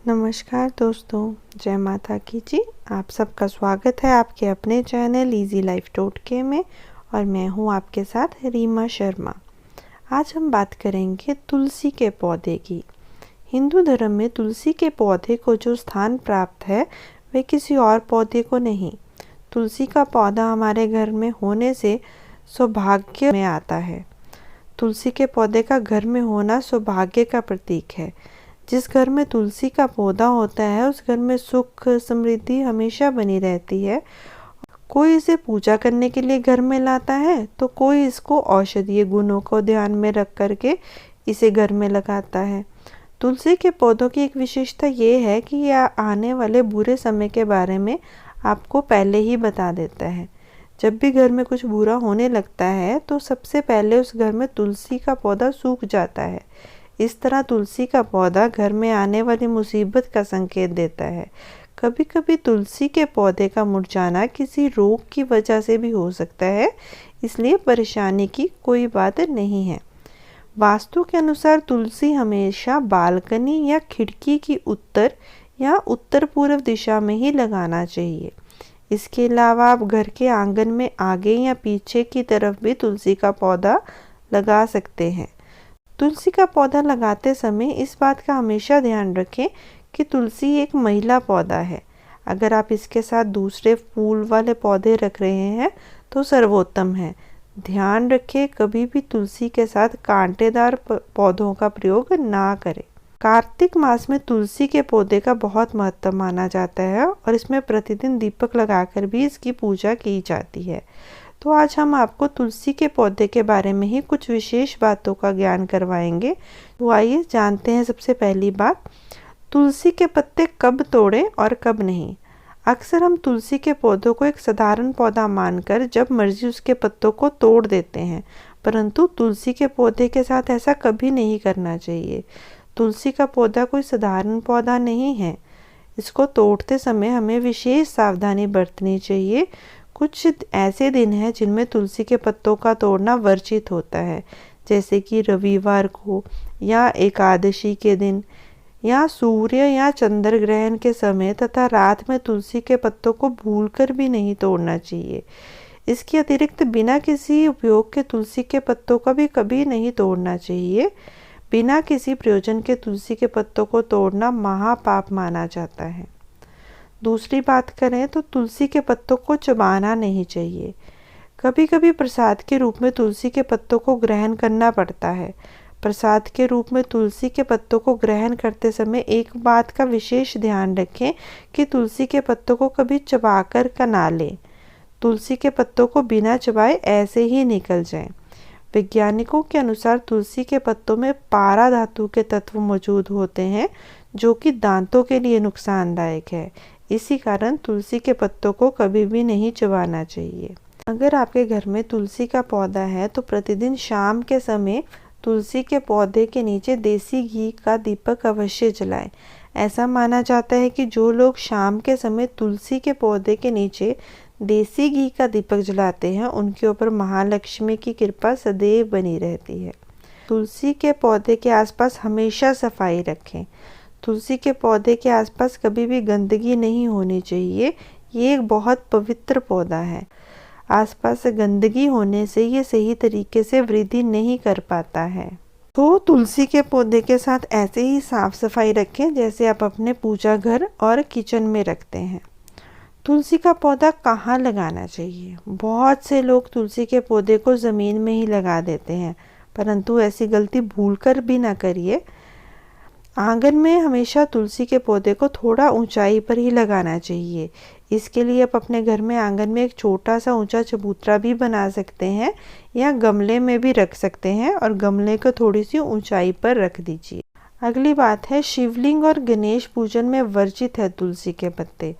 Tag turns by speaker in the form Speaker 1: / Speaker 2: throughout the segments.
Speaker 1: नमस्कार दोस्तों, जय माता की जी। आप सबका स्वागत है आपके अपने चैनल इजी लाइफ टोटके में और मैं हूं आपके साथ रीमा शर्मा। आज हम बात करेंगे तुलसी के पौधे की। हिंदू धर्म में तुलसी के पौधे को जो स्थान प्राप्त है वह किसी और पौधे को नहीं। तुलसी का पौधा हमारे घर में होने से सौभाग्य में आता है। तुलसी के पौधे का घर में होना सौभाग्य का प्रतीक है। जिस घर में तुलसी का पौधा होता है उस घर में सुख समृद्धि हमेशा बनी रहती है। कोई इसे पूजा करने के लिए घर में लाता है तो कोई इसको औषधीय गुणों को ध्यान में रख करके इसे घर में लगाता है। तुलसी के पौधों की एक विशेषता ये है कि यह आने वाले बुरे समय के बारे में आपको पहले ही बता देता है। जब भी घर में कुछ बुरा होने लगता है तो सबसे पहले उस घर में तुलसी का पौधा सूख जाता है। इस तरह तुलसी का पौधा घर में आने वाली मुसीबत का संकेत देता है। कभी कभी तुलसी के पौधे का मुरझाना किसी रोग की वजह से भी हो सकता है, इसलिए परेशानी की कोई बात नहीं है। वास्तु के अनुसार तुलसी हमेशा बालकनी या खिड़की की उत्तर या उत्तर पूर्व दिशा में ही लगाना चाहिए। इसके अलावा आप घर के आंगन में आगे या पीछे की तरफ भी तुलसी का पौधा लगा सकते हैं। तुलसी का पौधा लगाते समय इस बात का हमेशा ध्यान रखें कि तुलसी एक महिला पौधा है। अगर आप इसके साथ दूसरे फूल वाले पौधे रख रहे हैं तो सर्वोत्तम है। ध्यान रखें कभी भी तुलसी के साथ कांटेदार पौधों का प्रयोग ना करें। कार्तिक मास में तुलसी के पौधे का बहुत महत्व माना जाता है और इसमें प्रतिदिन दीपक लगाकर भी इसकी पूजा की जाती है। तो आज हम आपको तुलसी के पौधे के बारे में ही कुछ विशेष बातों का ज्ञान करवाएंगे। तो आइए जानते हैं सबसे पहली बात, तुलसी के पत्ते कब तोड़ें और कब नहीं। अक्सर हम तुलसी के पौधों को एक साधारण पौधा मानकर जब मर्जी उसके पत्तों को तोड़ देते हैं, परंतु तुलसी के पौधे के साथ ऐसा कभी नहीं करना चाहिए। तुलसी का पौधा कोई साधारण पौधा नहीं है। इसको तोड़ते समय हमें विशेष सावधानी बरतनी चाहिए। कुछ ऐसे दिन हैं जिनमें तुलसी के पत्तों का तोड़ना वर्जित होता है, जैसे कि रविवार को या एकादशी के दिन या सूर्य या चंद्र ग्रहण के समय तथा रात में तुलसी के पत्तों को भूलकर भी नहीं तोड़ना चाहिए। इसके अतिरिक्त बिना किसी उपयोग के तुलसी के पत्तों का भी कभी नहीं तोड़ना चाहिए। बिना किसी प्रयोजन के तुलसी के पत्तों को तोड़ना महापाप माना जाता है। दूसरी बात करें तो तुलसी के पत्तों को चबाना नहीं चाहिए। कभी कभी प्रसाद के रूप में तुलसी के पत्तों को ग्रहण करना पड़ता है। प्रसाद के रूप में तुलसी के पत्तों को ग्रहण करते समय एक बात का विशेष ध्यान रखें कि तुलसी के पत्तों को कभी चबाकर का ना लें। तुलसी के पत्तों को बिना चबाए ऐसे ही निकल जाएं। वैज्ञानिकों के अनुसार तुलसी के पत्तों में पारा धातु के तत्व मौजूद होते हैं जो कि दांतों के लिए नुकसानदायक है। इसी कारण तुलसी के पत्तों को कभी भी नहीं चबाना चाहिए। अगर आपके घर में तुलसी का पौधा है तो प्रतिदिन शाम के समय तुलसी के पौधे के नीचे देसी घी का दीपक अवश्य जलाएं। ऐसा माना जाता है कि जो लोग शाम के समय तुलसी के पौधे के नीचे देसी घी का दीपक जलाते हैं उनके ऊपर महालक्ष्मी की कृपा सदैव बनी रहती है। तुलसी के पौधे के आसपास हमेशा सफाई रखें। तुलसी के पौधे के आसपास कभी भी गंदगी नहीं होनी चाहिए। ये एक बहुत पवित्र पौधा है। आसपास गंदगी होने से ये सही तरीके से वृद्धि नहीं कर पाता है। तो तुलसी के पौधे के साथ ऐसे ही साफ सफाई रखें जैसे आप अपने पूजा घर और किचन में रखते हैं। तुलसी का पौधा कहाँ लगाना चाहिए। बहुत से लोग तुलसी के पौधे को ज़मीन में ही लगा देते हैं, परंतु ऐसी गलती भूलकर भी ना करिए। आंगन में हमेशा तुलसी के पौधे को थोड़ा ऊंचाई पर ही लगाना चाहिए। इसके लिए आप अपने घर में आंगन में एक छोटा सा ऊंचा चबूतरा भी बना सकते हैं या गमले में भी रख सकते हैं और गमले को थोड़ी सी ऊंचाई पर रख दीजिए। अगली बात है, शिवलिंग और गणेश पूजन में वर्जित है तुलसी के पत्ते।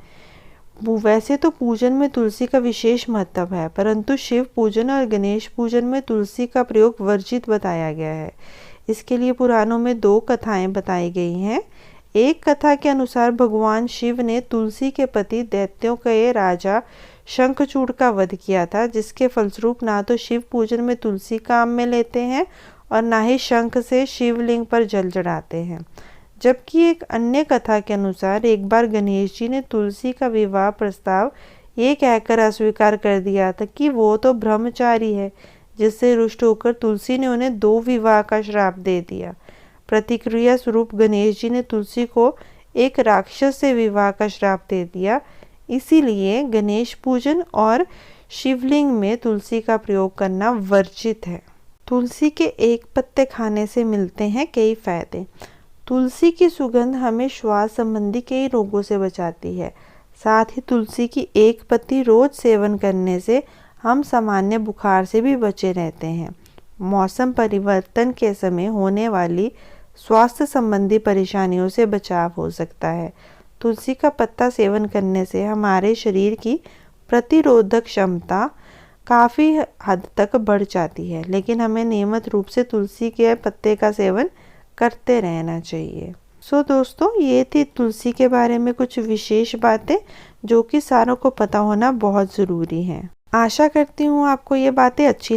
Speaker 1: वैसे तो पूजन में तुलसी का विशेष महत्व है, परंतु शिव पूजन और गणेश पूजन में तुलसी का प्रयोग वर्जित बताया गया है। इसके लिए पुराणों में दो कथाएं बताई गई हैं। एक कथा के अनुसार भगवान शिव ने तुलसी के पति दैत्यों के राजा शंखचूड़ का वध किया था, जिसके फलस्वरूप ना तो शिव पूजन में तुलसी काम में लेते हैं और ना ही शंख से शिवलिंग पर जल चढ़ाते हैं। जबकि एक अन्य कथा के अनुसार एक बार गणेश जी ने तुलसी का विवाह प्रस्ताव ये कहकर अस्वीकार कर दिया था कि वो तो ब्रह्मचारी है, जिससे रुष्ट होकर तुलसी ने उन्हें 2 विवाह का श्राप दे दिया। प्रतिक्रिया स्वरूप गणेश जी ने तुलसी को एक राक्षस से विवाह का श्राप दे दिया। इसीलिए गणेश पूजन और शिवलिंग में तुलसी का प्रयोग करना वर्जित है। तुलसी के एक पत्ते खाने से मिलते हैं कई फायदे। तुलसी की सुगंध हमें श्वास संबंधी कई रोगों से बचाती है। साथ ही तुलसी की एक पत्ती रोज सेवन करने से हम सामान्य बुखार से भी बचे रहते हैं। मौसम परिवर्तन के समय होने वाली स्वास्थ्य संबंधी परेशानियों से बचाव हो सकता है। तुलसी का पत्ता सेवन करने से हमारे शरीर की प्रतिरोधक क्षमता काफ़ी हद तक बढ़ जाती है, लेकिन हमें नियमित रूप से तुलसी के पत्ते का सेवन करते रहना चाहिए। दोस्तों, ये थी तुलसी के बारे में कुछ विशेष बातें जो कि सारों को पता होना बहुत ज़रूरी है। आशा करती हूँ आपको ये बातें अच्छी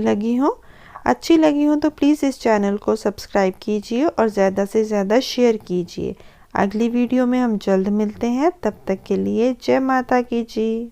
Speaker 1: लगी हो तो प्लीज़ इस चैनल को सब्सक्राइब कीजिए और ज़्यादा से ज़्यादा शेयर कीजिए। अगली वीडियो में हम जल्द मिलते हैं, तब तक के लिए जय माता की जी।